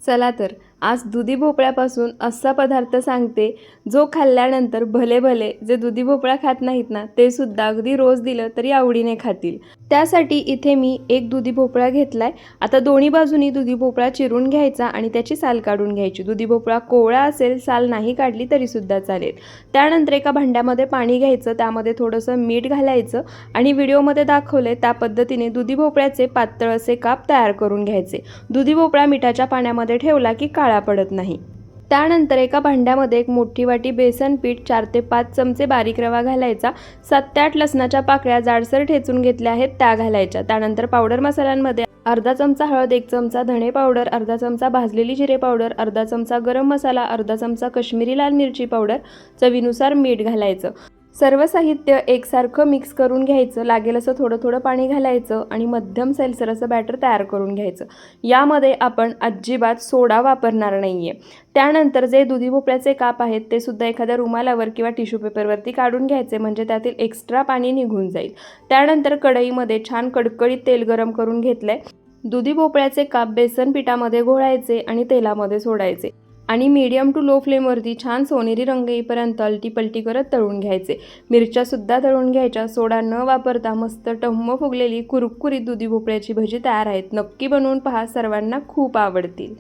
चला तर आज दुधी भोपळ्यापासून असा पदार्थ सांगते जो खाल्ल्यानंतर भले भले जे दुधी भोपळा खात नाहीत ना ते सुद्धा अगदी रोज दिलं तरी आवडीने खातील। त्यासाठी इथे मी एक दुधी भोपळा घेतलाय। आता दोन्ही बाजूनी दुधी भोपळा चिरून घ्यायचा आणि त्याची साल काढून घ्यायची। दुधी भोपळा कोवळा असेल साल नाही काढली तरी सुद्धा चालेल। त्यानंतर एका भांड्यामध्ये पाणी घ्यायचं, त्यामध्ये थोडंसं मीठ घालायचं आणि व्हिडिओमध्ये दाखवले त्या पद्धतीने दुधी भोपळ्याचे पातळ असे काप तयार करून घ्यायचे। दुधी भोपळा मिठाच्या पाण्यामध्ये ठेवला की काळा पडत नाही। त्यानंतर एका भांड्यामध्ये एक मोठी वाटी बेसन पीठ, 4 ते 5 चमचे बारीक रवा घालायचा, 7 ते 8 लसणाच्या पाकळ्या जाडसर ठेचून घेतल्या आहेत त्या घालायच्या। त्यानंतर पावडर मसाल्यांमध्ये अर्धा चमचा हळद, 1 चमचा धणे पावडर, अर्धा चमचा भाजलेली जिरे पावडर, अर्धा चमचा गरम मसाला, अर्धा चमचा काश्मीरी लाल मिरची पावडर, चवीनुसार मीठ घालायचं। सर्व साहित्य एकसारखं मिक्स करून घ्यायचं। लागेल असं थोडं थोडं पाणी घालायचं आणि मध्यम सैलसर असं बॅटर तयार करून घ्यायचं। यामध्ये आपण अजिबात सोडा वापरणार नाहीये। त्यानंतर जे दुधी भोपळ्याचे काप आहेत ते सुद्धा एखाद्या रुमालावर किंवा टिश्यू पेपरवरती काढून घ्यायचे, म्हणजे त्यातील एक्स्ट्रा पाणी निघून जाईल। त्यानंतर कढईमध्ये छान कडकडीत तेल गरम करून घेतलंय। दुधी भोपळ्याचे काप बेसन पिठामध्ये घोळायचे आणि तेलामध्ये सोडायचे आणि मीडियम टू लो फ्लेमवरती छान सोनेरी रंग येईपर्यंत अलटी-पलटी करत तळून घ्यायचे। मिरच्या सुद्धा तळून घ्यायच्या। सोडा न वापरता मस्त टम्म फुगलेली कुरकुरीत दुधी भोपळ्याची भजी तयार आहेत। नक्की बनवून पहा, सर्वांना खूप आवडतील।